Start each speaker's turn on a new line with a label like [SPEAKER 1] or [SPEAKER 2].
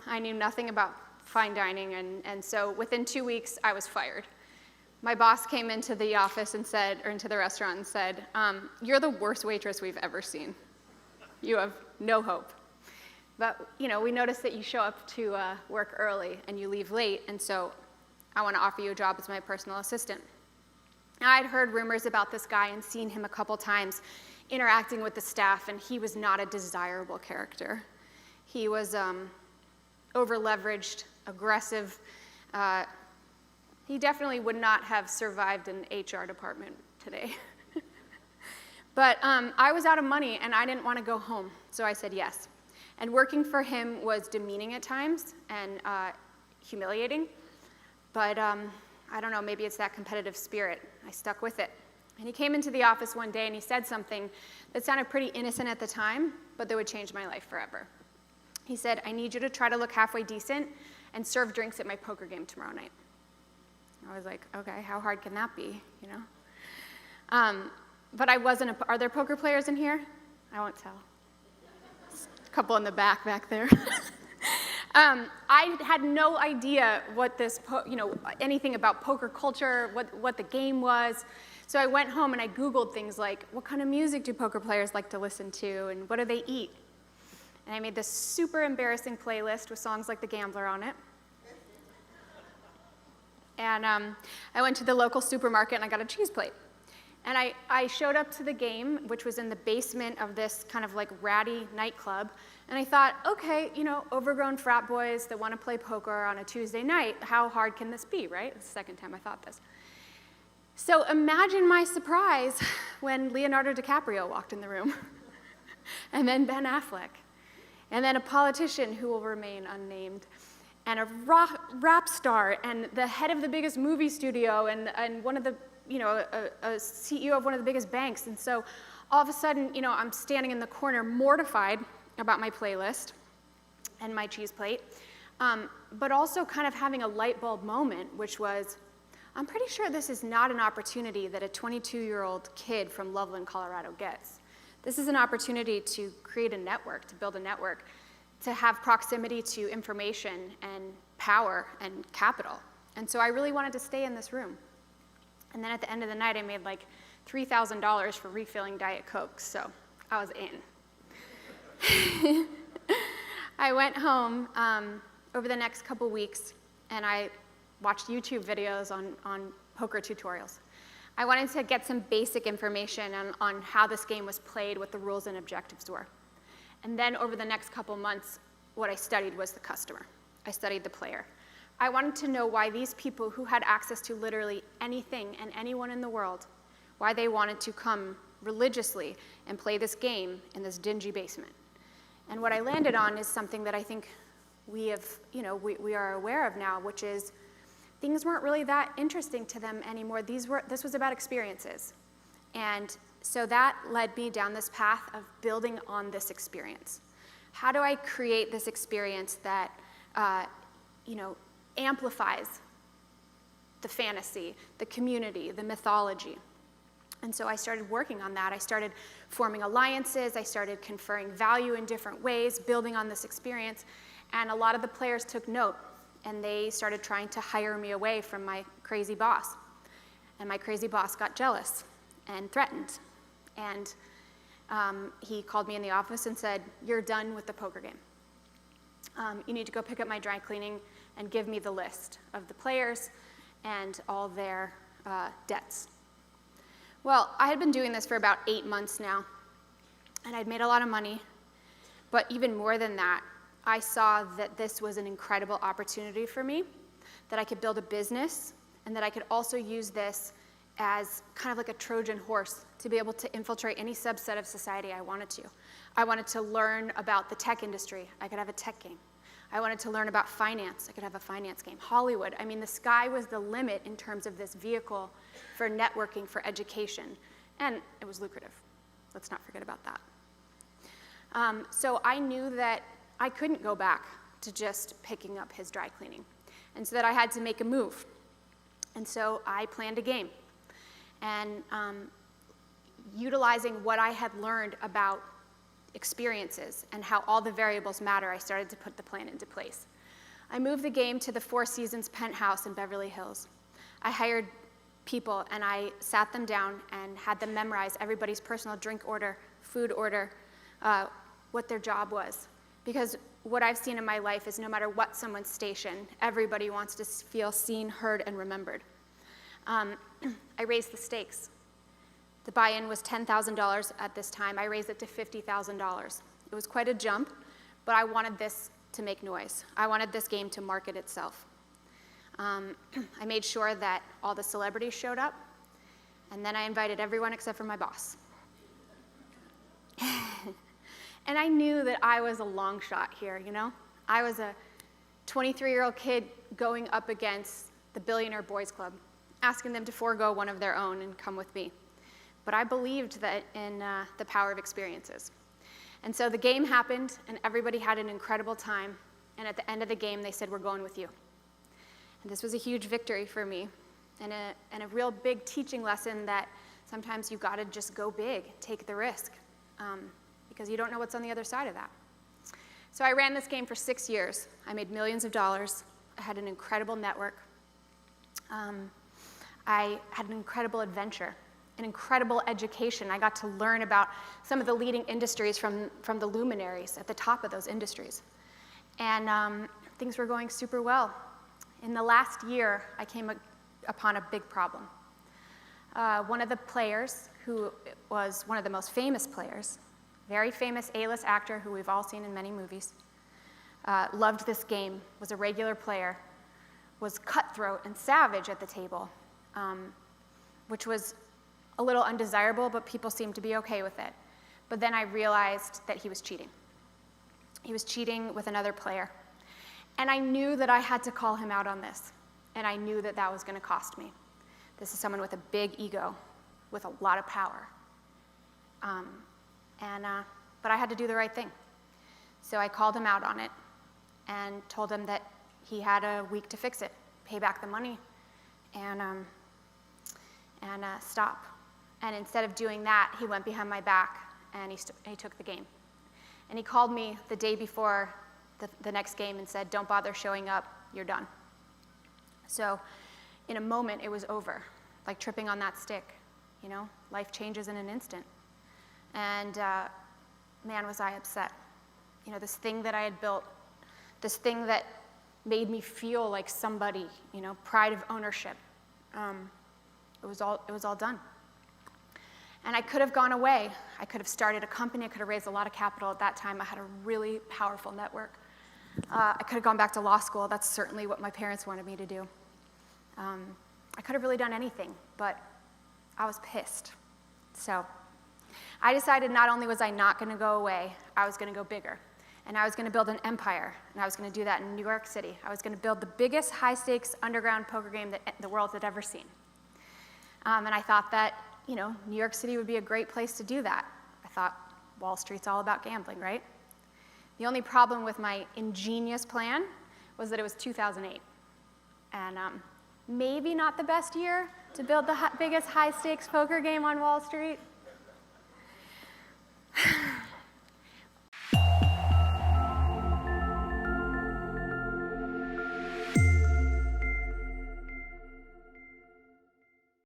[SPEAKER 1] I knew nothing about fine dining, and so within 2 weeks, I was fired. My boss came into the office and said, or into the restaurant and said, "You're the worst waitress we've ever seen. You have no hope. But we noticed that you show up to work early and you leave late, and so I want to offer you a job as my personal assistant." Now, I'd heard rumors about this guy and seen him a couple times interacting with the staff, and he was not a desirable character. He was over-leveraged, aggressive. He definitely would not have survived an HR department today. But I was out of money, and I didn't want to go home, so I said yes. And working for him was demeaning at times and humiliating, but I don't know, maybe it's that competitive spirit. I stuck with it. And he came into the office one day and he said something that sounded pretty innocent at the time, but that would change my life forever. He said, "I need you to try to look halfway decent and serve drinks at my poker game tomorrow night." I was like, okay, how hard can that be, But I wasn't are there poker players in here? I won't tell. A couple in the back there. I had no idea what this, anything about poker culture, what the game was. So I went home and I Googled things like, what kind of music do poker players like to listen to, and what do they eat? And I made this super embarrassing playlist with songs like The Gambler on it. And I went to the local supermarket and I got a cheese plate. And I showed up to the game, which was in the basement of this kind of like ratty nightclub. And I thought, okay, overgrown frat boys that want to play poker on a Tuesday night, how hard can this be, right? It's the second time I thought this. So imagine my surprise when Leonardo DiCaprio walked in the room, and then Ben Affleck, and then a politician who will remain unnamed, and a rap star, and the head of the biggest movie studio, and one of the, a CEO of one of the biggest banks. And so all of a sudden, I'm standing in the corner mortified about my playlist and my cheese plate, but also kind of having a light bulb moment, which was, I'm pretty sure this is not an opportunity that a 22-year-old kid from Loveland, Colorado gets. This is an opportunity to create a network, to build a network, to have proximity to information and power and capital. And so I really wanted to stay in this room. And then at the end of the night, I made like $3,000 for refilling Diet Coke, so I was in. I went home over the next couple weeks, and I watched YouTube videos on poker tutorials. I wanted to get some basic information on how this game was played, what the rules and objectives were. And then over the next couple months, what I studied was the customer. I studied the player. I wanted to know why these people who had access to literally anything and anyone in the world, why they wanted to come religiously and play this game in this dingy basement. And what I landed on is something that I think we are aware of now, which is things weren't really that interesting to them anymore. This was about experiences. And so that led me down this path of building on this experience. How do I create this experience that, amplifies the fantasy, the community, the mythology? And so I started working on that. I started forming alliances. I started conferring value in different ways, building on this experience. And a lot of the players took note, and they started trying to hire me away from my crazy boss. And my crazy boss got jealous and threatened. And he called me in the office and said, "You're done with the poker game. You need to go pick up my dry cleaning and give me the list of the players and all their debts." Well, I had been doing this for about 8 months now, and I'd made a lot of money. But even more than that, I saw that this was an incredible opportunity for me, that I could build a business, and that I could also use this as kind of like a Trojan horse to be able to infiltrate any subset of society I wanted to. I wanted to learn about the tech industry. I could have a tech game. I wanted to learn about finance. I could have a finance game. Hollywood. I mean, the sky was the limit in terms of this vehicle for networking, for education. And it was lucrative. Let's not forget about that. So I knew that I couldn't go back to just picking up his dry cleaning, and so that I had to make a move. And so I planned a game. And utilizing what I had learned about experiences, and how all the variables matter, I started to put the plan into place. I moved the game to the Four Seasons penthouse in Beverly Hills. I hired people, and I sat them down and had them memorize everybody's personal drink order, food order, what their job was. Because what I've seen in my life is no matter what someone's station, everybody wants to feel seen, heard, and remembered. I raised the stakes. The buy-in was $10,000 at this time. I raised it to $50,000. It was quite a jump, but I wanted this to make noise. I wanted this game to market itself. I made sure that all the celebrities showed up, and then I invited everyone except for my boss. And I knew that I was a long shot here, you know? I was a 23-year-old kid going up against the Billionaire Boys Club, asking them to forego one of their own and come with me. But I believed that in the power of experiences. And so the game happened, and everybody had an incredible time. And at the end of the game, they said, "We're going with you." And this was a huge victory for me, and a real big teaching lesson that sometimes you've got to just go big, take the risk, because you don't know what's on the other side of that. So I ran this game for 6 years. I made millions of dollars. I had an incredible network. I had an incredible adventure, an incredible education. I got to learn about some of the leading industries from the luminaries at the top of those industries. And things were going super well. In the last year, I came upon a big problem. One of the players, who was one of the most famous players, very famous A-list actor who we've all seen in many movies, loved this game, was a regular player, was cutthroat and savage at the table, which was a little undesirable, but people seemed to be okay with it. But then I realized that he was cheating. He was cheating with another player. And I knew that I had to call him out on this, and I knew that that was going to cost me. This is someone with a big ego, with a lot of power. But I had to do the right thing. So I called him out on it and told him that he had a week to fix it, pay back the money, and stop. And instead of doing that, he went behind my back and he took the game. And he called me the day before the next game and said, "Don't bother showing up, you're done." So in a moment, it was over, like tripping on that stick, you know? Life changes in an instant. And man, was I upset. You know, this thing that I had built, this thing that made me feel like somebody, you know, pride of ownership, it was all done. And I could have gone away. I could have started a company. I could have raised a lot of capital at that time. I had a really powerful network. I could have gone back to law school. That's certainly what my parents wanted me to do. I could have really done anything, but I was pissed. So I decided not only was I not going to go away, I was going to go bigger. And I was going to build an empire, and I was going to do that in New York City. I was going to build the biggest high-stakes underground poker game that the world had ever seen. And I thought that, you know, New York City would be a great place to do that. I thought Wall Street's all about gambling, right? The only problem with my ingenious plan was that it was 2008. And maybe not the best year to build the biggest high-stakes poker game on Wall Street.